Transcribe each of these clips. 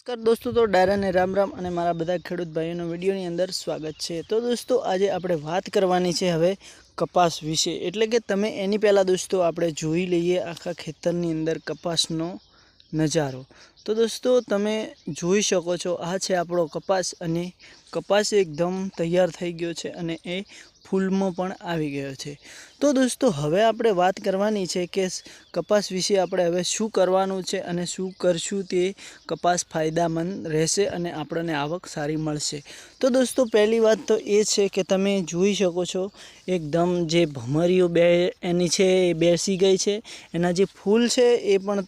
નમસ્કાર દોસ્તો, તો ડાયરા ને રામ રામ અને મારા બધા ખેડૂત ભાઈઓનો વિડીયોની અંદર સ્વાગત છે। તો દોસ્તો આજે આપણે વાત કરવાની છે હવે કપાસ વિશે, એટલે કે તમે એની પહેલાં દોસ્તો આપણે જોઈ લઈએ આખા ખેતરની અંદર કપાસનો નજારો। તો દોસ્તો તમે જોઈ શકો છો, આ છે આપણો કપાસ અને કપાસ એકદમ તૈયાર થઈ ગયો છે અને એ ફૂલમાં પણ આવી ગયો છે। તો દોસ્તો હવે આપણે વાત કરવાની છે કે કપાસ વિશે આપણે હવે શું કરવાનું છે અને શું કરશું તે કપાસ ફાયદામંદ રહેશે અને આપણને આવક સારી મળશે। તો દોસ્તો પહેલી વાત તો એ છે કે તમે જોઈ શકો છો એકદમ જે ભમરીઓ એની છે એ બેસી ગઈ છે, એના જે ફૂલ છે એ પણ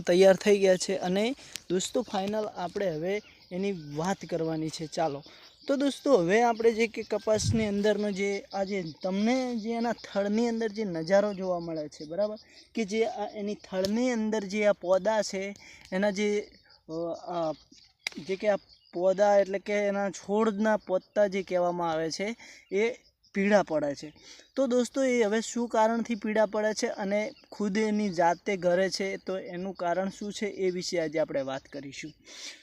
તૈયાર થઈ ગયા છે અને દોસ્તો ફાઇનલ આપણે હવે એની વાત કરવાની છે। ચાલો તો દોસ્તો હવે આપણે જે કે કપાસની અંદરનો જે આજે તમને જે એના થડની અંદર જે નજારો જોવા મળે છે, બરાબર, કે જે આ એની થડની અંદર જે આ પૌધા છે એના જે કે આ પૌધા એટલે કે એના છોડના પત્તા જે કહેવામાં આવે છે એ પીળા પડે છે। તો દોસ્તો એ હવે શું કારણથી પીળા પડે છે અને ખુદ એની જાતે ઘરે છે, તો એનું કારણ શું છે એ વિશે આજે આપણે વાત કરીશું।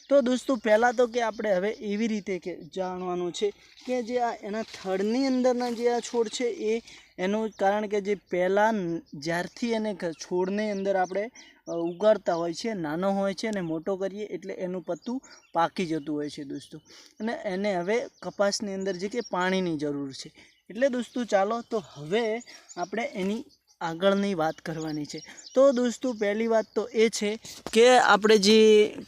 તો દોસ્તો પહેલાં તો કે આપણે હવે એવી રીતે કે જાણવાનું છે કે જે આ એના થડની અંદરના જે આ છોડ છે એ એનું કારણ કે જે પહેલાં જ્યારથી એને છોડની અંદર આપણે ઉગાડતા હોય છે, નાનો હોય છે અને મોટો કરીએ એટલે એનું પત્તું પાકી જતું હોય છે દોસ્તો, અને એને હવે કપાસની અંદર જે કે પાણીની જરૂર છે। એટલે દોસ્તો ચાલો તો હવે આપણે એની આગળની વાત કરવાની છે। તો દોસ્તો પહેલી વાત તો એ છે કે આપણે જે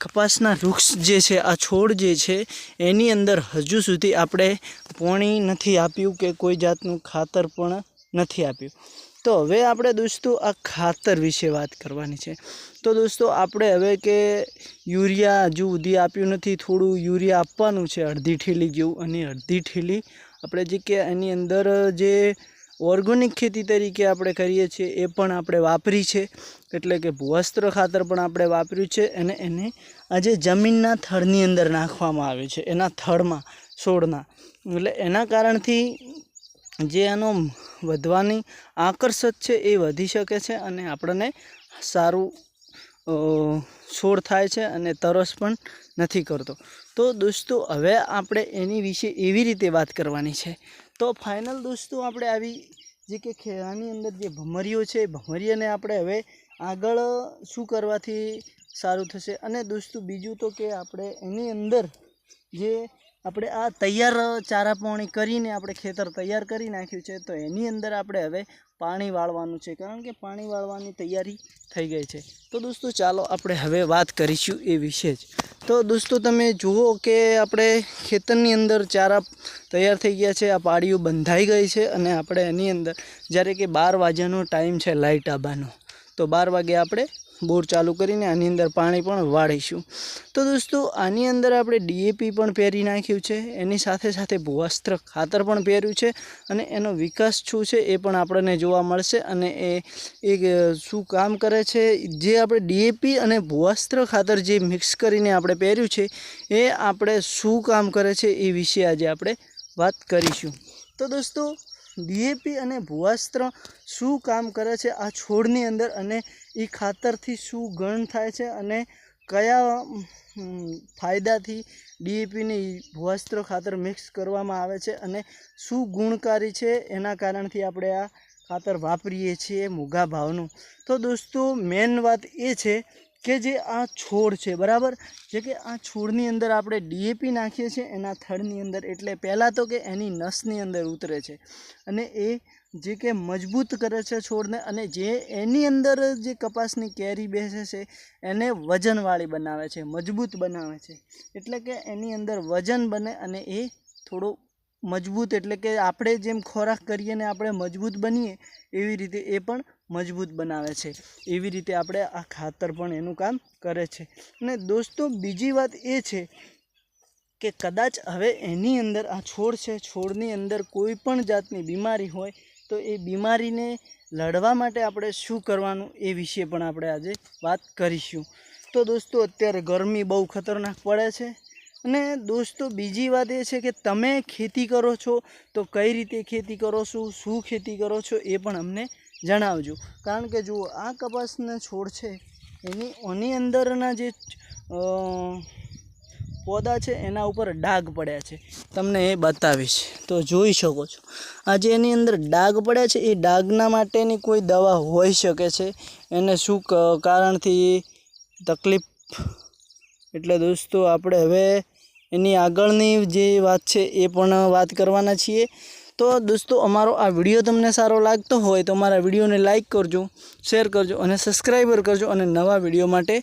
કપાસના વૃક્ષ જે છે, આ છોડ જે છે એની અંદર હજુ સુધી આપણે પાણી નથી આપ્યું કે કોઈ જાતનું ખાતર પણ નથી આપ્યું। તો હવે આપણે દોસ્તો આ ખાતર વિશે વાત કરવાની છે। તો દોસ્તો આપણે હવે કે યુરિયા હજુ સુધી આપ્યું નથી, થોડું યુરિયા આપવાનું છે, અડધી ઠેલી જેવું, અને અડધી ઠેલી આપણે જે કે એની અંદર જે ઓર્ગેનિક ખેતી તરીકે આપણે કરીએ છીએ એ પણ આપણે વાપરી છે, એટલે કે ભૂવસ્ત્ર ખાતર પણ આપણે વાપર્યું છે અને એને આજે જમીનના થડની અંદર નાખવામાં આવે છે, એના થડમાં છોડના, એટલે એના કારણથી જે એનો વધવાની આકર્ષક છે એ વધી શકે છે અને આપણને સારું છોડ થાય છે અને તરસ પણ નથી કરતો। તો દોસ્તો હવે આપણે એની વિશે એવી રીતે વાત કરવાની છે। તો ફાઇનલ દોસ્તો આપણે આવી જે કે આની અંદર જે ભમરીઓ છે, ભમરીઓને આપણે હવે આગળ શું કરવાથી સારું થશે, અને દોસ્તો બીજું તો કે આપણે એની અંદર જે આપણે આ તૈયાર ચારા પાણી કરીને આપણે ખેતર તૈયાર કરી નાખ્યું છે, તો એની અંદર આપણે હવે પાણી વાળવાનું છે, કારણ કે પાણી વાળવાની તૈયારી થઈ ગઈ છે। તો દોસ્તો ચાલો આપણે હવે વાત કરીશું એ વિશે જ। તો દોસ્તો તમે જુઓ કે આપણે ખેતરની અંદર ચારા તૈયાર થઈ ગયા છે, આ પાળીઓ બંધાઈ ગઈ છે અને આપણે એની અંદર જ્યારે કે 12 વાગ્યાનો ટાઈમ છે લાઇટ આવવાનો, તો 12 વાગે આપણે બોર ચાલુ કરીને આની અંદર પાણી પણ વાળીશું। તો દોસ્તો આની અંદર આપણે ડીએપી પણ પહેરી નાખ્યું છે, એની સાથે સાથે ભૂવસ્ત્ર ખાતર પણ પહેર્યું છે અને એનો વિકાસ શું છે એ પણ આપણને જોવા મળશે, અને એ શું કામ કરે છે, જે આપણે ડીએપી અને ભૂવસ્ત્ર ખાતર જે મિક્સ કરીને આપણે પહેર્યું છે એ આપણે શું કામ કરે છે એ વિશે આજે આપણે વાત કરીશું। તો દોસ્તો ડીએપી અને ભૂવસ્ત્ર શું કામ કરે છે આ છોડની અંદર, અને એ ખાતરથી શું ગણ થાય છે અને કયા ફાયદાથી ડીએપીને ભૂવસ્ત્ર ખાતર મિક્સ કરવામાં આવે છે અને શું ગુણકારી છે એના કારણથી આપણે આ ખાતર વાપરીએ છીએ મોંઘા ભાવનું। તો દોસ્તો મેન વાત એ છે કે જે આ છોડ છે, બરાબર, જે કે આ છોડની અંદર આપણે ડીએપી નાખીએ છીએ એના થડની અંદર, એટલે પહેલાં તો કે એની નસની અંદર ઉતરે છે અને એ જે કે મજબૂત કરે છે છોડને, અને જે એની અંદર જે કપાસની કેરી બેસે છે એને વજનવાળી બનાવે છે, મજબૂત બનાવે છે, એટલે કે એની અંદર વજન બને અને એ થોડો મજબૂત, એટલે કે આપણે જેમ ખોરાક કરીએ ને આપણે મજબૂત બનીએ એવી રીતે એ પણ મજબૂત બનાવે છે। એવી રીતે આપણે આ ખાતર પણ એનું કામ કરે છે। અને દોસ્તો બીજી વાત એ છે કે કદાચ હવે એની અંદર આ છોડ છે, છોડની અંદર કોઈ પણ જાતની બીમારી હોય તો એ બીમારીને લડવા માટે આપણે શું કરવાનું એ વિશે પણ આપણે આજે વાત કરીશું। તો દોસ્તો અત્યારે ગરમી બહુ ખતરનાક પડે છે, અને દોસ્તો બીજી વાત એ છે કે તમે ખેતી કરો છો તો કઈ રીતે ખેતી કરો છો, શું ખેતી કરો છો એ પણ અમને જણાવજો, કારણ કે જુઓ આ કપાસના છોડ છે એની અંદરના જે પોદા છે એના ઉપર ડાઘ પડ્યા છે, તમને એ બતાવીશ. તો જોઈ શકો છો આ જે એની અંદર ડાઘ પડ્યા છે એ ડાઘના માટેની કોઈ દવા હોઈ શકે છે. એને શું કારણથી તકલીફ, એટલે દોસ્તો આપણે હવે એની આગળની જે વાત છે એ પણ વાત કરવાના છીએ. તો દોસ્તો અમારો આ વિડીયો તમને સારો લાગતો હોય તો અમારા વિડીયોને લાઈક કરજો, શેર કરજો અને સબસ્ક્રાઈબર કરજો, અને નવા વિડીયો માટે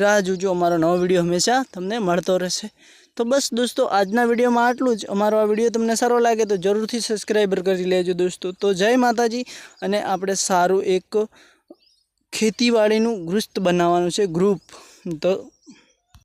રાહ જોજો. અમારો નવો વિડીયો હંમેશા તમને મળતો રહેશે. તો બસ દોસ્તો આજના વિડીયોમાં આટલું જ. અમારો આ વિડીયો તમને સારો લાગે તો જરૂરથી સબસ્ક્રાઈબર કરી લેજો દોસ્તો. તો જય માતાજી. અને આપણે સારું એક ખેતીવાડીનું ગ્રુપ બનાવવાનું છે, ગ્રુપ. તો